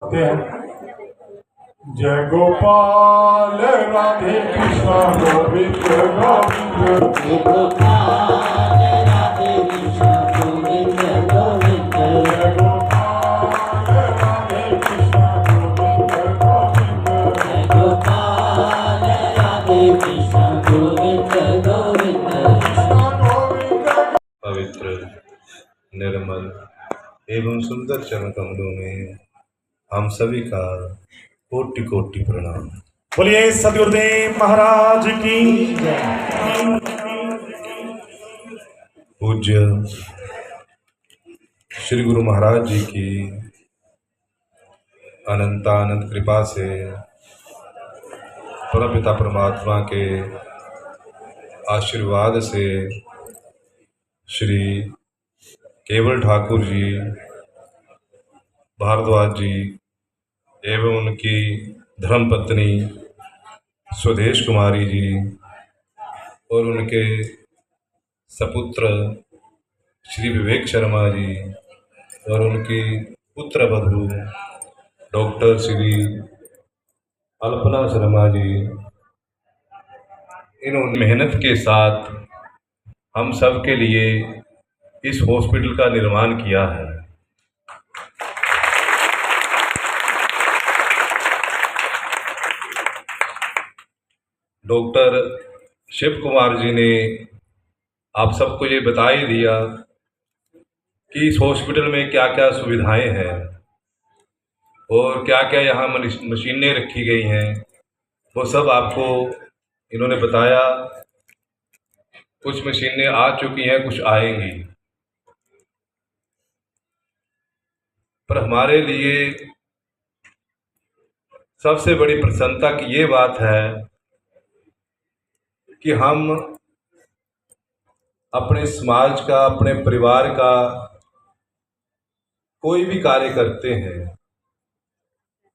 जय गोपाल राधे कृष्ण गोविंद गोविंद जय गोपाल राधे कृष्ण गोविंद गोविंद जय गोपाल राधे कृष्ण गोविंद गोविंद जय गोपाल राधे कृष्ण गोविंद गोविंद पवित्र निर्मल एवं सुंदर चरण कमलों में हम सभी का कोटि कोटि प्रणाम। बोलिए सदगुरुदेव महाराज की पूज्य श्री गुरु महाराज जी की अनंतानंत कृपा से परमपिता परमात्मा के आशीर्वाद से श्री केवल ठाकुर जी भारद्वाज जी एवं उनकी धर्मपत्नी स्वदेश कुमारी जी और उनके सपुत्र श्री विवेक शर्मा जी और उनकी पुत्र वधू डॉक्टर श्री अल्पना शर्मा जी, इन्होंने मेहनत के साथ हम सब के लिए इस हॉस्पिटल का निर्माण किया है। डॉक्टर शिव कुमार जी ने आप सबको ये बता ही दिया कि इस हॉस्पिटल में क्या क्या सुविधाएं हैं और क्या क्या यहाँ मशीनें रखी गई हैं, वो सब आपको इन्होंने बताया। कुछ मशीनें आ चुकी हैं, कुछ आएंगी, पर हमारे लिए सबसे बड़ी प्रसन्नता की ये बात है कि हम अपने समाज का, अपने परिवार का कोई भी कार्य करते हैं,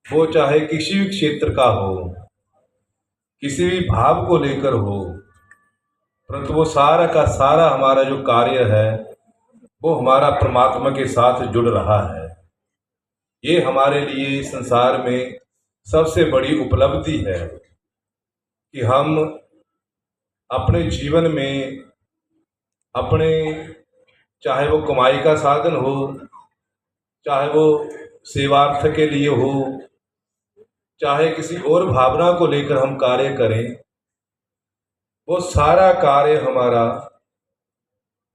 वो चाहे किसी भी क्षेत्र का हो, किसी भी भाव को लेकर हो, परंतु वो सारा का सारा हमारा जो कार्य है वो हमारा परमात्मा के साथ जुड़ रहा है। ये हमारे लिए संसार में सबसे बड़ी उपलब्धि है कि हम अपने जीवन में अपने, चाहे वो कमाई का साधन हो, चाहे वो सेवार्थ के लिए हो, चाहे किसी और भावना को लेकर हम कार्य करें, वो सारा कार्य हमारा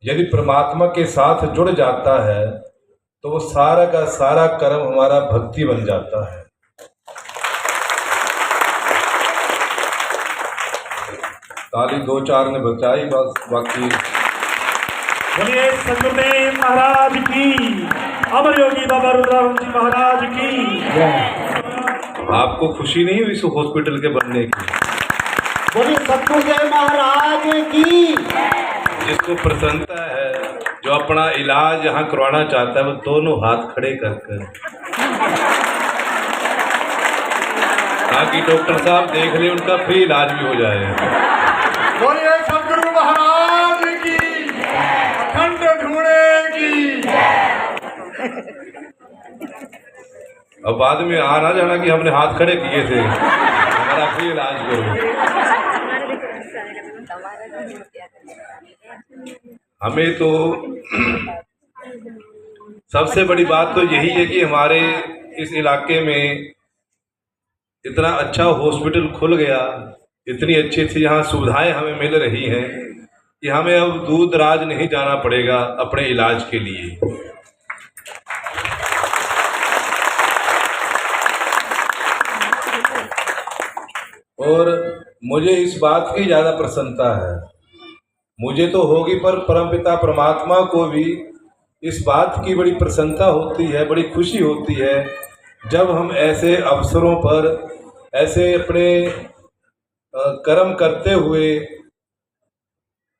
यदि परमात्मा के साथ जुड़ जाता है तो वो सारा का सारा कर्म हमारा भक्ति बन जाता है। ताली दो चार ने बचाई, बस बाकी। बोलिए सदगुरुदेव महाराज की, अमर योगी बाबा रुद्राम जी महाराज की। आपको खुशी नहीं हुई इस हॉस्पिटल के बनने की? बोलिए सतगुरुदेव महाराज की। जिसको प्रसन्नता है, जो अपना इलाज यहाँ करवाना चाहता है, वो दोनों हाथ खड़े कर कर, ताकि डॉक्टर साहब देख ले, उनका फ्री इलाज भी हो जाए। बोलिए सदगुरु महाराज की, अखंड ढूंढे की। अब बाद में आ ना जाना कि हमने हाथ खड़े किए थे, हमारा फ्री इलाज करो। हमें तो सबसे बड़ी बात तो यही है कि हमारे इस इलाके में इतना अच्छा हॉस्पिटल खुल गया, इतनी अच्छी अच्छी यहाँ सुविधाएं हमें मिल रही हैं कि हमें अब दूर दराज नहीं जाना पड़ेगा अपने इलाज के लिए। और मुझे इस बात की ज़्यादा प्रसन्नता है, मुझे तो होगी, पर परमपिता परमात्मा को भी इस बात की बड़ी प्रसन्नता होती है, बड़ी खुशी होती है जब हम ऐसे अवसरों पर ऐसे अपने कर्म करते हुए,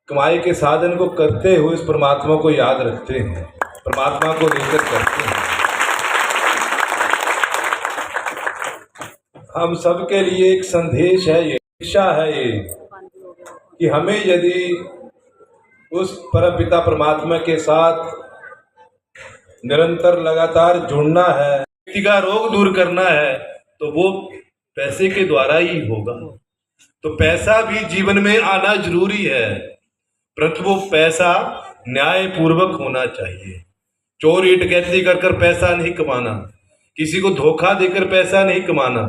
कमाई के साधन को करते हुए इस परमात्मा को याद रखते हैं, परमात्मा को लेकर करते हैं। हम सबके लिए एक संदेश है, ये शिक्षा है ये, कि हमें यदि उस परमपिता परमात्मा के साथ निरंतर लगातार जुड़ना है, व्यक्ति का रोग दूर करना है तो वो पैसे के द्वारा ही होगा। तो पैसा भी जीवन में आना जरूरी है, परंतु वो पैसा न्याय पूर्वक होना चाहिए। चोरी डकैती कर कर पैसा नहीं कमाना, किसी को धोखा देकर पैसा नहीं कमाना,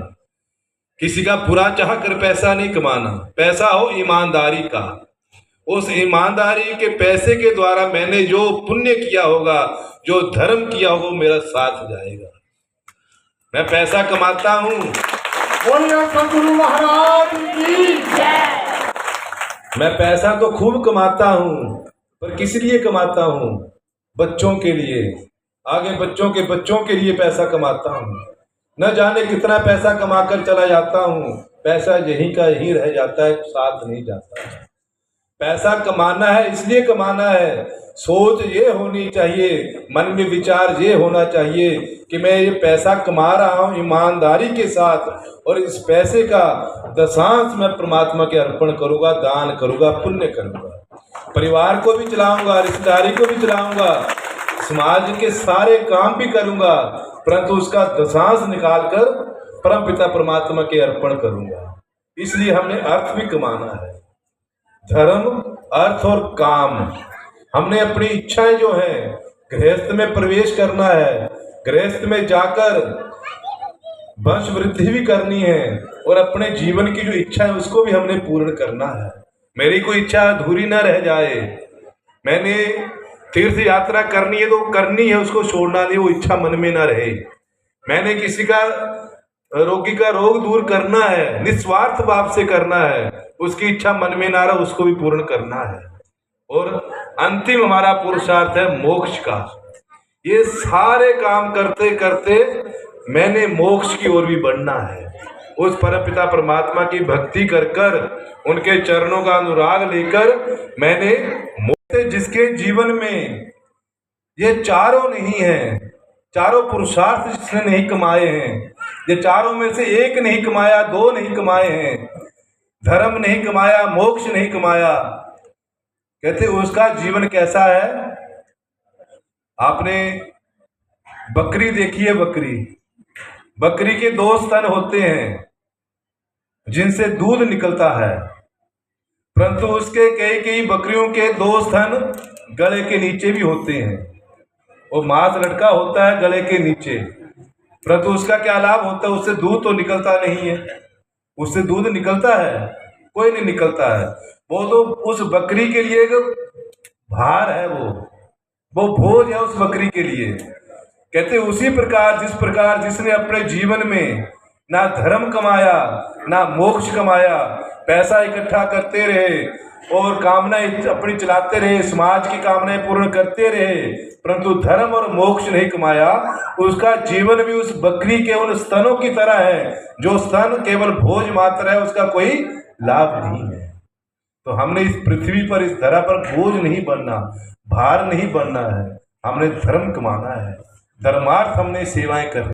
किसी का बुरा चाह कर पैसा नहीं कमाना। पैसा हो ईमानदारी का, उस ईमानदारी के पैसे के द्वारा मैंने जो पुण्य किया होगा, जो धर्म किया होगा, वो मेरा साथ जाएगा। मैं पैसा कमाता हूँ, बोलिए सदगुरु महाराज की मैं पैसा तो खूब कमाता हूँ, पर किस लिए कमाता हूँ? बच्चों के लिए, आगे बच्चों के लिए पैसा कमाता हूँ। न जाने कितना पैसा कमाकर चला जाता हूँ, पैसा यहीं का यहीं रह जाता है, साथ नहीं जाता है। पैसा कमाना है, इसलिए कमाना है, सोच ये होनी चाहिए, मन में विचार ये होना चाहिए कि मैं ये पैसा कमा रहा हूँ ईमानदारी के साथ, और इस पैसे का दशांश मैं परमात्मा के अर्पण करूँगा, दान करूँगा, पुण्य करूँगा, परिवार को भी चलाऊँगा, रिश्तेदारी को भी चलाऊँगा, समाज के सारे काम भी करूँगा, परंतु उसका दशांश निकालकर परम पिता परमात्मा के अर्पण करूँगा। इसलिए हमने अर्थ भी कमाना है, धर्म, अर्थ और काम। हमने अपनी इच्छाएं जो हैं, गृहस्थ में प्रवेश करना है, गृहस्थ में जाकर वंश वृद्धि भी करनी है, और अपने जीवन की जो इच्छा है उसको भी हमने पूर्ण करना है। मेरी कोई इच्छा अधूरी ना रह जाए। मैंने तीर्थ यात्रा करनी है तो करनी है, उसको छोड़ना नहीं, वो इच्छा मन में ना रहे। मैंने किसी का रोगी का रोग दूर करना है, निस्वार्थ भाव से करना है, उसकी इच्छा मन में ना रहा, उसको भी पूर्ण करना है। और अंतिम हमारा पुरुषार्थ है मोक्ष का। ये सारे काम करते करते मैंने मोक्ष की ओर भी बढ़ना है। उस परमपिता परमात्मा की भक्ति कर कर, उनके चरणों का अनुराग लेकर मैंने जिसके जीवन में ये चारों नहीं है, चारों पुरुषार्थ जिसने नहीं कमाए हैं, ये चारों में से एक नहीं कमाया, दो नहीं कमाए हैं, धर्म नहीं कमाया, मोक्ष नहीं कमाया, कहते उसका जीवन कैसा है? आपने बकरी देखी है? बकरी के दो स्तन होते हैं जिनसे दूध निकलता है, परंतु उसके कई बकरियों के दो स्तन गले के नीचे भी होते हैं, और मांस लटका होता है गले के नीचे, परंतु उसका क्या लाभ होता है? उससे दूध तो निकलता नहीं है। उससे दूध निकलता है? कोई नहीं निकलता है। वो तो उस बकरी के लिए एक भार है, वो बोझ है उस बकरी के लिए। कहते उसी प्रकार जिस प्रकार जिसने अपने जीवन में ना धर्म कमाया, ना मोक्ष कमाया, पैसा इकट्ठा करते रहे और कामनाएं अपनी चलाते रहे, समाज की कामनाएं पूर्ण करते रहे, परंतु धर्म और मोक्ष नहीं कमाया, उसका जीवन भी उस बकरी के उन स्तनों की तरह है, जो स्तन केवल भोज मात्र है, उसका कोई लाभ नहीं है। तो हमने इस पृथ्वी पर, इस धरा पर बोझ नहीं बनना, भार नहीं बनना है, हमने धर्म कमाना है, धर्मार्थ हमने सेवाएं करनी।